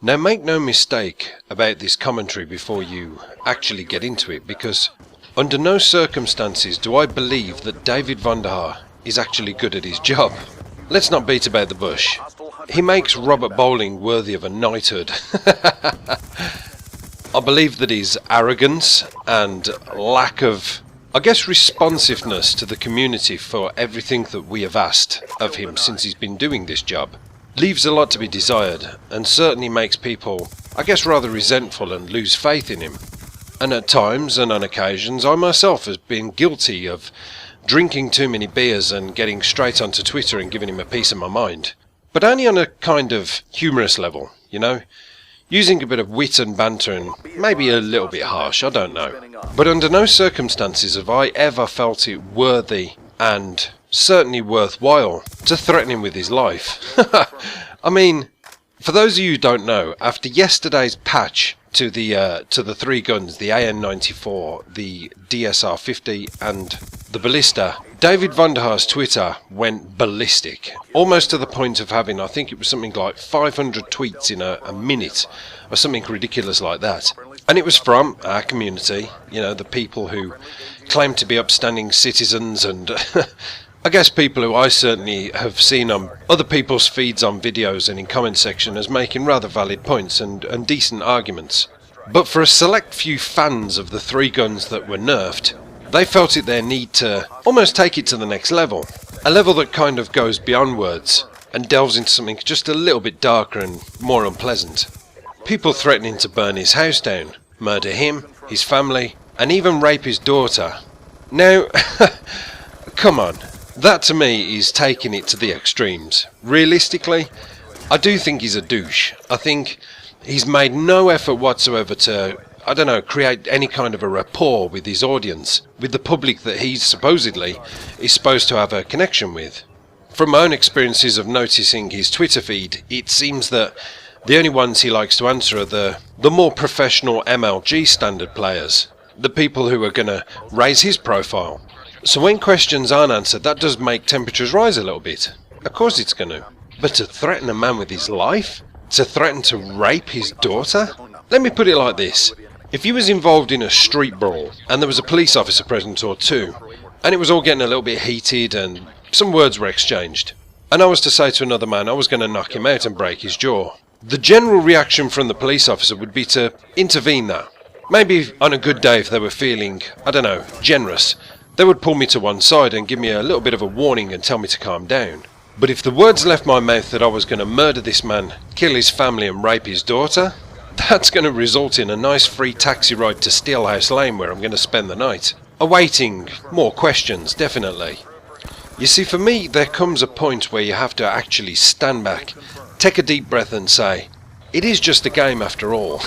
Now make no mistake about this commentary before you actually get into it, because under no circumstances do I believe that David Vonderhaar is actually good at his job. Let's not beat about the bush. He makes Robert Bowling worthy of a knighthood. I believe that his arrogance and lack of, I guess, responsiveness to the community for everything that we have asked of him since he's been doing this job leaves a lot to be desired, and certainly makes people, I guess, rather resentful and lose faith in him. And at times and on occasions I myself have been guilty of drinking too many beers and getting straight onto Twitter and giving him a piece of my mind. But only on a kind of humorous level, you know? Using a bit of wit and banter and maybe a little bit harsh, I don't know. But under no circumstances have I ever felt it worthy and certainly worthwhile to threaten him with his life. I mean, for those of you who don't know, after yesterday's patch to the three guns, the AN-94, the DSR-50 and the Ballista, David Vonderhaar's Twitter went ballistic, almost to the point of having, I think it was something like 500 tweets in a minute, or something ridiculous like that. And it was from our community, you know, the people who claim to be upstanding citizens and I guess people who I certainly have seen on other people's feeds on videos and in comment section as making rather valid points and decent arguments. But for a select few fans of the three guns that were nerfed, they felt it their need to almost take it to the next level. A level that kind of goes beyond words and delves into something just a little bit darker and more unpleasant. People threatening to burn his house down, murder him, his family, and even rape his daughter. Now, come on. That to me is taking it to the extremes. Realistically, I do think he's a douche. I think he's made no effort whatsoever to, I don't know, create any kind of a rapport with his audience, with the public that he supposedly is supposed to have a connection with. From my own experiences of noticing his Twitter feed, it seems that the only ones he likes to answer are the more professional MLG standard players, the people who are going to raise his profile. So when questions aren't answered, that does make temperatures rise a little bit. Of course it's going to. But to threaten a man with his life? To threaten to rape his daughter? Let me put it like this. If he was involved in a street brawl, and there was a police officer present or two, and it was all getting a little bit heated and some words were exchanged, and I was to say to another man I was going to knock him out and break his jaw, the general reaction from the police officer would be to intervene there. Maybe on a good day, if they were feeling, I don't know, generous, they would pull me to one side and give me a little bit of a warning and tell me to calm down. But if the words left my mouth that I was going to murder this man, kill his family and rape his daughter, that's going to result in a nice free taxi ride to Steelhouse Lane where I'm going to spend the night. Awaiting more questions, definitely. You see, for me, there comes a point where you have to actually stand back, take a deep breath and say, it is just a game after all.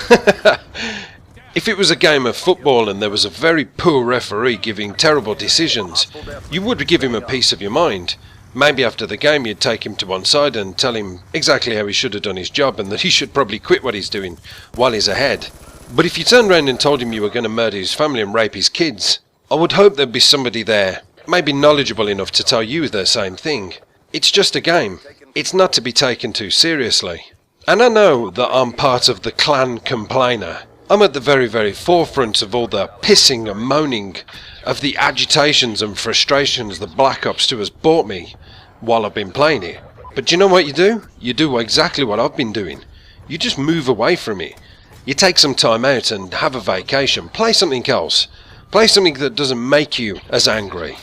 If it was a game of football and there was a very poor referee giving terrible decisions, you would give him a piece of your mind. Maybe after the game you'd take him to one side and tell him exactly how he should have done his job and that he should probably quit what he's doing while he's ahead. But if you turned around and told him you were going to murder his family and rape his kids, I would hope there'd be somebody there, maybe knowledgeable enough to tell you the same thing. It's just a game. It's not to be taken too seriously. And I know that I'm part of the clan complainer. I'm at the very, very forefront of all the pissing and moaning of the agitations and frustrations that Black Ops 2 has brought me while I've been playing it. But do you know what you do? You do exactly what I've been doing. You just move away from it. You take some time out and have a vacation. Play something else. Play something that doesn't make you as angry.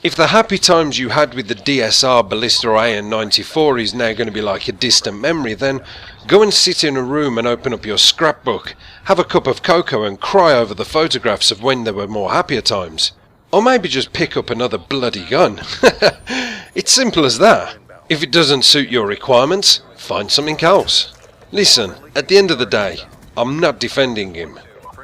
If the happy times you had with the DSR, Ballista or AN-94 is now going to be like a distant memory, then go and sit in a room and open up your scrapbook, have a cup of cocoa and cry over the photographs of when there were more happier times. Or maybe just pick up another bloody gun. It's simple as that. If it doesn't suit your requirements, find something else. Listen, at the end of the day, I'm not defending him.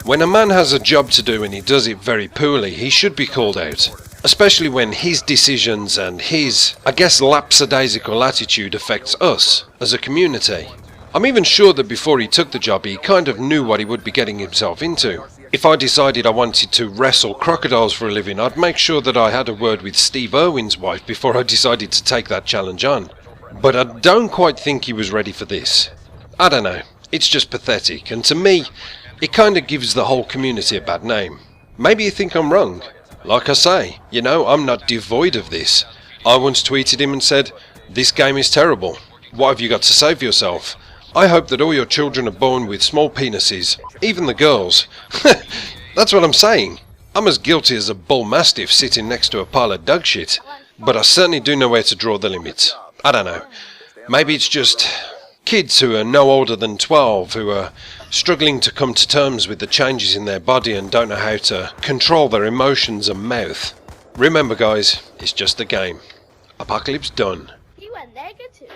When a man has a job to do and he does it very poorly, he should be called out. Especially when his decisions and his, I guess, lapsadaisical attitude affects us as a community. I'm even sure that before he took the job he kind of knew what he would be getting himself into. If I decided I wanted to wrestle crocodiles for a living, I'd make sure that I had a word with Steve Irwin's wife before I decided to take that challenge on. But I don't quite think he was ready for this. I don't know. It's just pathetic, and to me, it kinda gives the whole community a bad name. Maybe you think I'm wrong. Like I say, you know, I'm not devoid of this. I once tweeted him and said, "This game is terrible. What have you got to say for yourself? I hope that all your children are born with small penises, even the girls." That's what I'm saying. I'm as guilty as a bull mastiff sitting next to a pile of dog shit, but I certainly do know where to draw the limit. I don't know. Maybe it's just kids who are no older than 12 who are struggling to come to terms with the changes in their body and don't know how to control their emotions and mouth. Remember guys, it's just a game. Apocalypse done. He went negative.